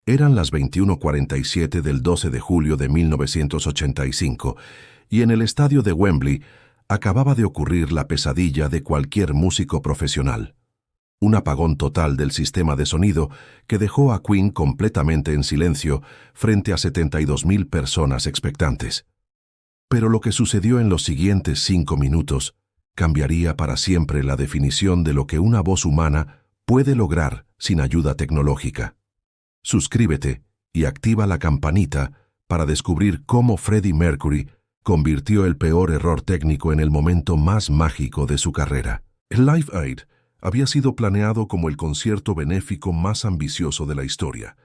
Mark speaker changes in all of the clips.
Speaker 1: Eran las 21:47 del 12 de julio de 1985 y en el estadio de Wembley acababa de ocurrir la pesadilla de cualquier músico profesional. Un apagón total del sistema de sonido que dejó a Queen completamente en silencio frente a 72.000 personas expectantes. Pero lo que sucedió en los siguientes 5 minutos cambiaría para siempre la definición de lo que una voz humana puede lograr sin ayuda tecnológica. Suscríbete y activa la campanita para descubrir cómo Freddie Mercury convirtió el peor error técnico en el momento más mágico de su carrera. El Live Aid había sido planeado como el concierto benéfico más ambicioso de la historia,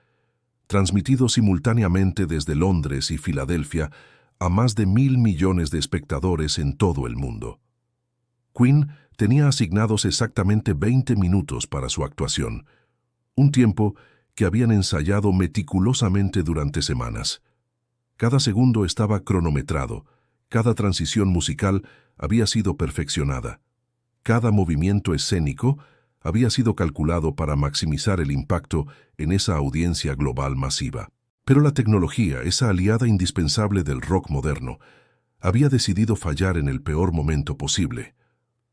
Speaker 1: transmitido simultáneamente desde Londres y Filadelfia a más de 1.000 millones de espectadores en todo el mundo. Queen tenía asignados exactamente 20 minutos para su actuación, un tiempo que habían ensayado meticulosamente durante semanas. Cada segundo estaba cronometrado, cada transición musical había sido perfeccionada, cada movimiento escénico había sido calculado para maximizar el impacto en esa audiencia global masiva. Pero la tecnología, esa aliada indispensable del rock moderno, había decidido fallar en el peor momento posible.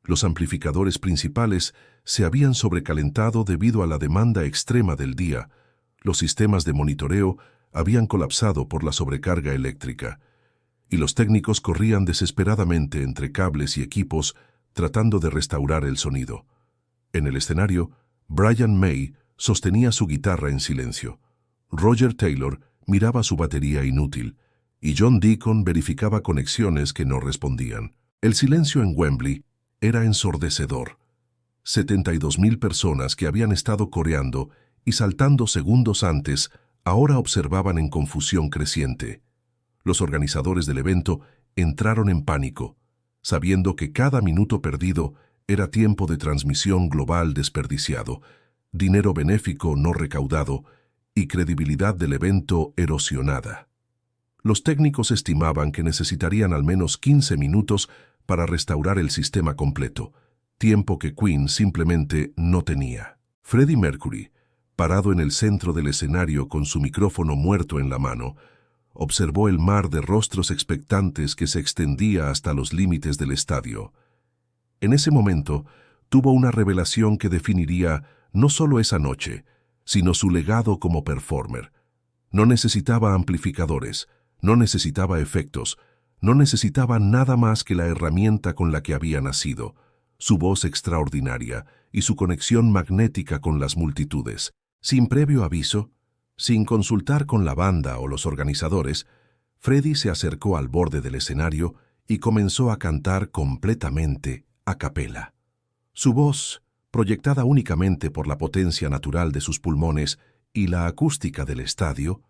Speaker 1: Los amplificadores principales se habían sobrecalentado debido a la demanda extrema del día. Los sistemas de monitoreo habían colapsado por la sobrecarga eléctrica, y los técnicos corrían desesperadamente entre cables y equipos tratando de restaurar el sonido. En el escenario, Brian May sostenía su guitarra en silencio. Roger Taylor miraba su batería inútil, y John Deacon verificaba conexiones que no respondían. El silencio en Wembley era ensordecedor. 72.000 personas que habían estado coreando y saltando segundos antes ahora observaban en confusión creciente. Los organizadores del evento entraron en pánico, sabiendo que cada minuto perdido era tiempo de transmisión global desperdiciado, dinero benéfico no recaudado y credibilidad del evento erosionada. Los técnicos estimaban que necesitarían al menos 15 minutos para restaurar el sistema completo, tiempo que Queen simplemente no tenía. Freddie Mercury, parado en el centro del escenario con su micrófono muerto en la mano, observó el mar de rostros expectantes que se extendía hasta los límites del estadio. En ese momento, tuvo una revelación que definiría no solo esa noche, sino su legado como performer. No necesitaba amplificadores, no necesitaba efectos, no necesitaba nada más que la herramienta con la que había nacido, su voz extraordinaria y su conexión magnética con las multitudes. Sin previo aviso, sin consultar con la banda o los organizadores, Freddie se acercó al borde del escenario y comenzó a cantar completamente a capela. Su voz, proyectada únicamente por la potencia natural de sus pulmones y la acústica del estadio,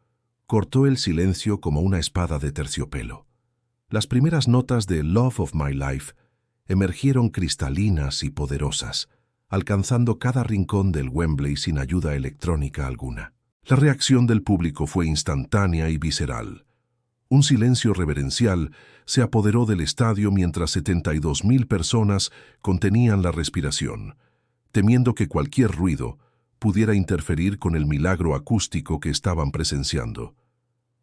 Speaker 1: cortó el silencio como una espada de terciopelo. Las primeras notas de Love of My Life emergieron cristalinas y poderosas, alcanzando cada rincón del Wembley sin ayuda electrónica alguna. La reacción del público fue instantánea y visceral. Un silencio reverencial se apoderó del estadio mientras 72.000 personas contenían la respiración, temiendo que cualquier ruido pudiera interferir con el milagro acústico que estaban presenciando.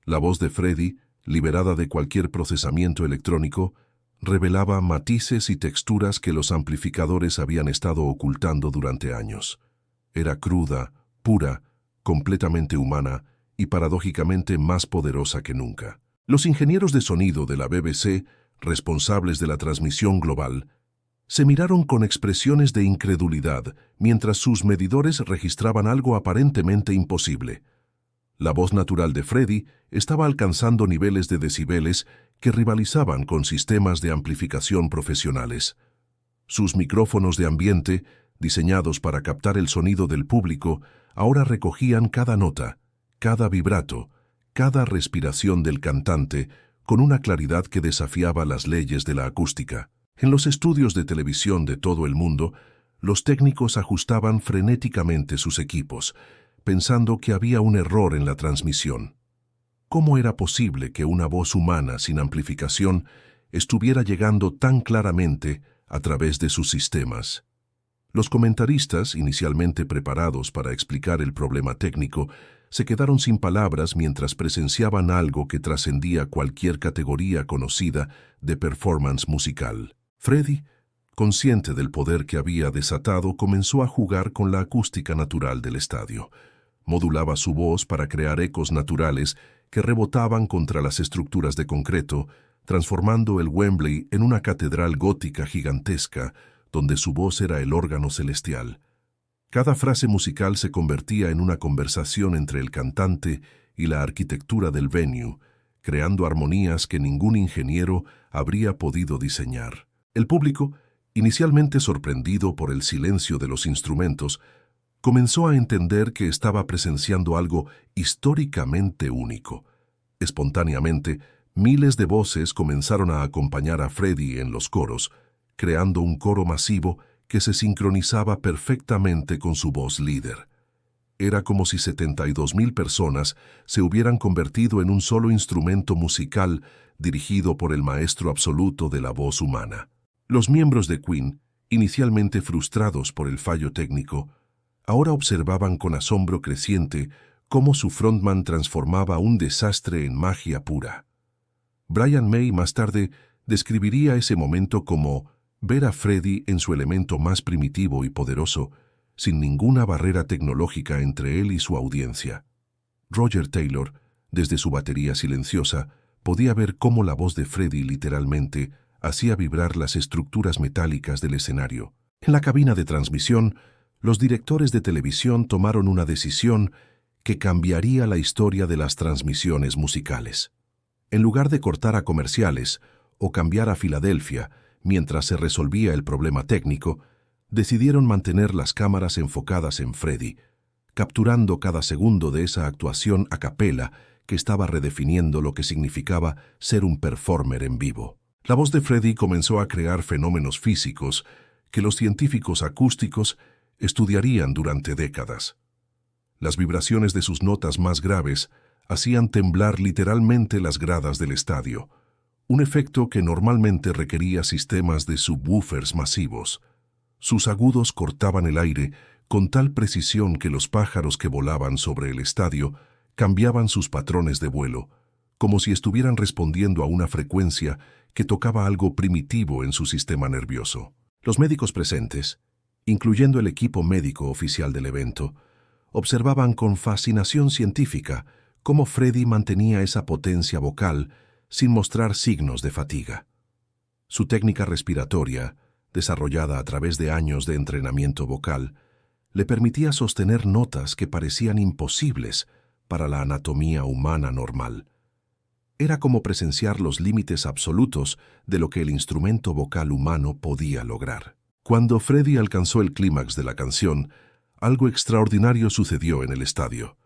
Speaker 1: La voz de Freddie, liberada de cualquier procesamiento electrónico, revelaba matices y texturas que los amplificadores habían estado ocultando durante años. Era cruda, pura, completamente humana y paradójicamente más poderosa que nunca. Los ingenieros de sonido de la BBC, responsables de la transmisión global, se miraron con expresiones de incredulidad mientras sus medidores registraban algo aparentemente imposible. La voz natural de Freddie estaba alcanzando niveles de decibeles que rivalizaban con sistemas de amplificación profesionales. Sus micrófonos de ambiente, diseñados para captar el sonido del público, ahora recogían cada nota, cada vibrato, cada respiración del cantante con una claridad que desafiaba las leyes de la acústica. En los estudios de televisión de todo el mundo, los técnicos ajustaban frenéticamente sus equipos, pensando que había un error en la transmisión. ¿Cómo era posible que una voz humana sin amplificación estuviera llegando tan claramente a través de sus sistemas? Los comentaristas, inicialmente preparados para explicar el problema técnico, se quedaron sin palabras mientras presenciaban algo que trascendía cualquier categoría conocida de performance musical. Freddie, consciente del poder que había desatado, comenzó a jugar con la acústica natural del estadio. Modulaba su voz para crear ecos naturales que rebotaban contra las estructuras de concreto, transformando el Wembley en una catedral gótica gigantesca, donde su voz era el órgano celestial. Cada frase musical se convertía en una conversación entre el cantante y la arquitectura del venue, creando armonías que ningún ingeniero habría podido diseñar. El público, inicialmente sorprendido por el silencio de los instrumentos, comenzó a entender que estaba presenciando algo históricamente único. Espontáneamente, miles de voces comenzaron a acompañar a Freddie en los coros, creando un coro masivo que se sincronizaba perfectamente con su voz líder. Era como si 72,000 personas se hubieran convertido en un solo instrumento musical dirigido por el maestro absoluto de la voz humana. Los miembros de Queen, inicialmente frustrados por el fallo técnico, ahora observaban con asombro creciente cómo su frontman transformaba un desastre en magia pura. Brian May más tarde describiría ese momento como ver a Freddie en su elemento más primitivo y poderoso, sin ninguna barrera tecnológica entre él y su audiencia. Roger Taylor, desde su batería silenciosa, podía ver cómo la voz de Freddie literalmente hacía vibrar las estructuras metálicas del escenario. En la cabina de transmisión, los directores de televisión tomaron una decisión que cambiaría la historia de las transmisiones musicales. En lugar de cortar a comerciales o cambiar a Filadelfia mientras se resolvía el problema técnico, decidieron mantener las cámaras enfocadas en Freddie, capturando cada segundo de esa actuación a capela que estaba redefiniendo lo que significaba ser un performer en vivo. La voz de Freddie comenzó a crear fenómenos físicos que los científicos acústicos estudiarían durante décadas. Las vibraciones de sus notas más graves hacían temblar literalmente las gradas del estadio, un efecto que normalmente requería sistemas de subwoofers masivos. Sus agudos cortaban el aire con tal precisión que los pájaros que volaban sobre el estadio cambiaban sus patrones de vuelo, como si estuvieran respondiendo a una frecuencia que tocaba algo primitivo en su sistema nervioso. Los médicos presentes, incluyendo el equipo médico oficial del evento, observaban con fascinación científica cómo Freddie mantenía esa potencia vocal sin mostrar signos de fatiga. Su técnica respiratoria, desarrollada a través de años de entrenamiento vocal, le permitía sostener notas que parecían imposibles para la anatomía humana normal. Era como presenciar los límites absolutos de lo que el instrumento vocal humano podía lograr. Cuando Freddie alcanzó el clímax de la canción, algo extraordinario sucedió en el estadio.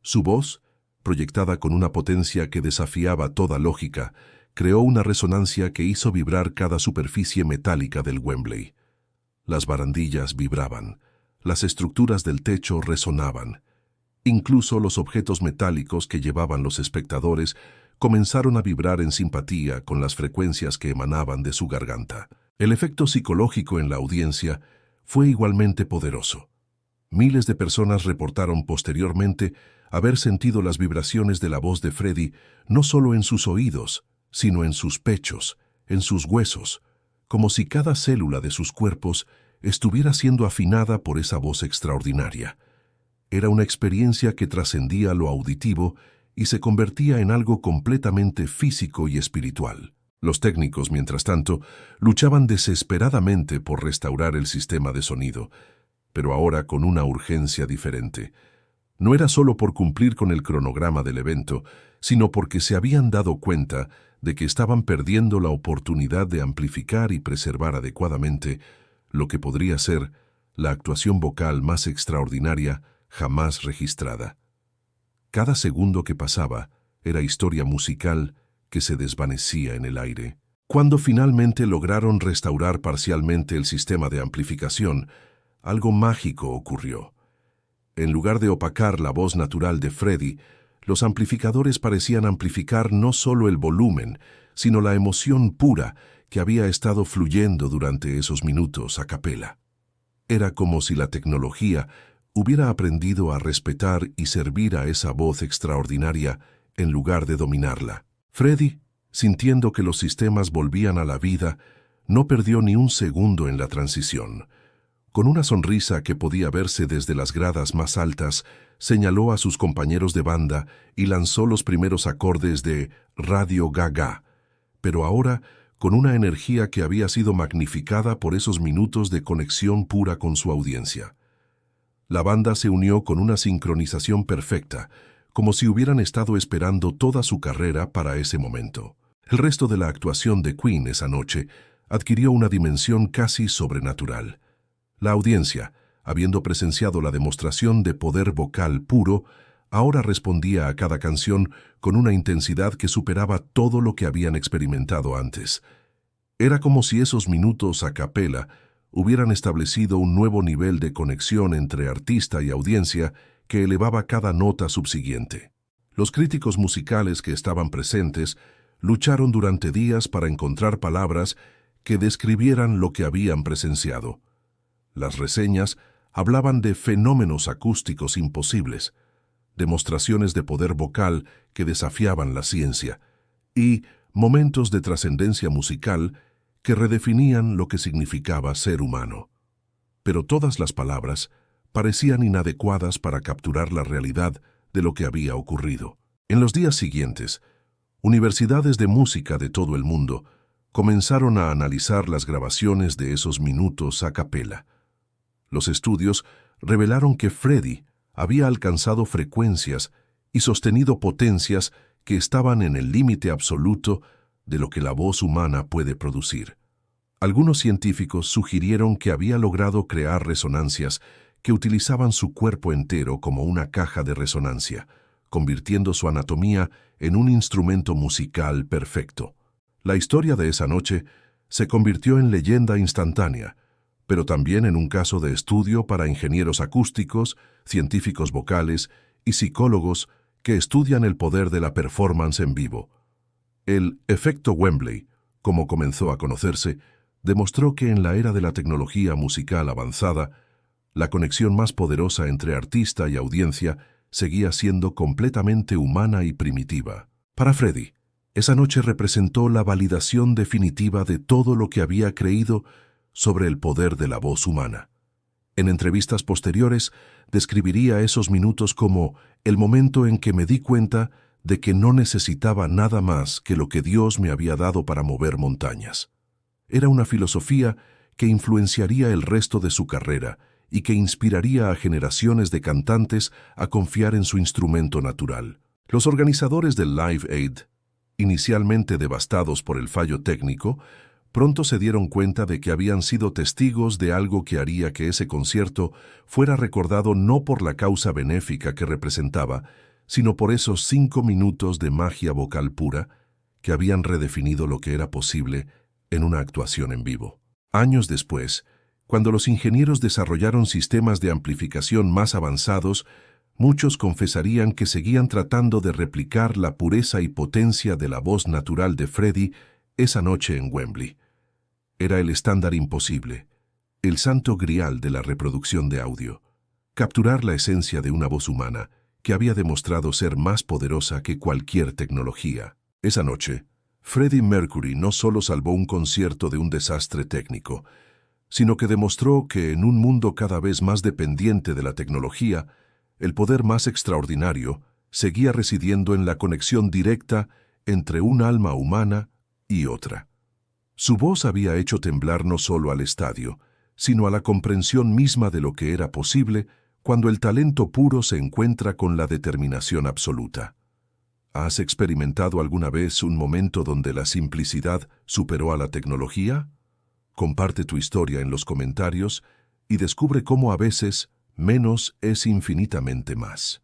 Speaker 1: Su voz, proyectada con una potencia que desafiaba toda lógica, creó una resonancia que hizo vibrar cada superficie metálica del Wembley. Las barandillas vibraban, las estructuras del techo resonaban. Incluso los objetos metálicos que llevaban los espectadores comenzaron a vibrar en simpatía con las frecuencias que emanaban de su garganta. El efecto psicológico en la audiencia fue igualmente poderoso. Miles de personas reportaron posteriormente haber sentido las vibraciones de la voz de Freddie no solo en sus oídos, sino en sus pechos, en sus huesos, como si cada célula de sus cuerpos estuviera siendo afinada por esa voz extraordinaria. Era una experiencia que trascendía lo auditivo y se convertía en algo completamente físico y espiritual. Los técnicos, mientras tanto, luchaban desesperadamente por restaurar el sistema de sonido, pero ahora con una urgencia diferente. No era solo por cumplir con el cronograma del evento, sino porque se habían dado cuenta de que estaban perdiendo la oportunidad de amplificar y preservar adecuadamente lo que podría ser la actuación vocal más extraordinaria jamás registrada. Cada segundo que pasaba era historia musical que se desvanecía en el aire. Cuando finalmente lograron restaurar parcialmente el sistema de amplificación, algo mágico ocurrió. En lugar de opacar la voz natural de Freddie, los amplificadores parecían amplificar no solo el volumen, sino la emoción pura que había estado fluyendo durante esos minutos a capela. Era como si la tecnología hubiera aprendido a respetar y servir a esa voz extraordinaria en lugar de dominarla. Freddie, sintiendo que los sistemas volvían a la vida, no perdió ni un segundo en la transición. Con una sonrisa que podía verse desde las gradas más altas, señaló a sus compañeros de banda y lanzó los primeros acordes de Radio Gaga, pero ahora con una energía que había sido magnificada por esos minutos de conexión pura con su audiencia. La banda se unió con una sincronización perfecta, como si hubieran estado esperando toda su carrera para ese momento. El resto de la actuación de Queen esa noche adquirió una dimensión casi sobrenatural. La audiencia, habiendo presenciado la demostración de poder vocal puro, ahora respondía a cada canción con una intensidad que superaba todo lo que habían experimentado antes. Era como si esos minutos a capela hubieran establecido un nuevo nivel de conexión entre artista y audiencia que elevaba cada nota subsiguiente. Los críticos musicales que estaban presentes lucharon durante días para encontrar palabras que describieran lo que habían presenciado. Las reseñas hablaban de fenómenos acústicos imposibles, demostraciones de poder vocal que desafiaban la ciencia y momentos de trascendencia musical que redefinían lo que significaba ser humano. Pero todas las palabras parecían inadecuadas para capturar la realidad de lo que había ocurrido. En los días siguientes, universidades de música de todo el mundo comenzaron a analizar las grabaciones de esos minutos a capela. Los estudios revelaron que Freddie había alcanzado frecuencias y sostenido potencias que estaban en el límite absoluto de lo que la voz humana puede producir. Algunos científicos sugirieron que había logrado crear resonancias que utilizaban su cuerpo entero como una caja de resonancia, convirtiendo su anatomía en un instrumento musical perfecto. La historia de esa noche se convirtió en leyenda instantánea, pero también en un caso de estudio para ingenieros acústicos, científicos vocales y psicólogos que estudian el poder de la performance en vivo. El efecto Wembley, como comenzó a conocerse, demostró que en la era de la tecnología musical avanzada, la conexión más poderosa entre artista y audiencia seguía siendo completamente humana y primitiva. Para Freddie, esa noche representó la validación definitiva de todo lo que había creído sobre el poder de la voz humana. En entrevistas posteriores, describiría esos minutos como el momento en que me di cuenta de que no necesitaba nada más que lo que Dios me había dado para mover montañas. Era una filosofía que influenciaría el resto de su carrera y que inspiraría a generaciones de cantantes a confiar en su instrumento natural. Los organizadores del Live Aid, inicialmente devastados por el fallo técnico, pronto se dieron cuenta de que habían sido testigos de algo que haría que ese concierto fuera recordado no por la causa benéfica que representaba, sino por esos 5 minutos de magia vocal pura que habían redefinido lo que era posible en una actuación en vivo. Años después, cuando los ingenieros desarrollaron sistemas de amplificación más avanzados, muchos confesarían que seguían tratando de replicar la pureza y potencia de la voz natural de Freddie esa noche en Wembley. Era el estándar imposible, el santo grial de la reproducción de audio. Capturar la esencia de una voz humana que había demostrado ser más poderosa que cualquier tecnología. Esa noche, Freddie Mercury no solo salvó un concierto de un desastre técnico, sino que demostró que en un mundo cada vez más dependiente de la tecnología, el poder más extraordinario seguía residiendo en la conexión directa entre un alma humana y otra. Su voz había hecho temblar no solo al estadio, sino a la comprensión misma de lo que era posible cuando el talento puro se encuentra con la determinación absoluta. ¿Has experimentado alguna vez un momento donde la simplicidad superó a la tecnología? Comparte tu historia en los comentarios y descubre cómo a veces menos es infinitamente más.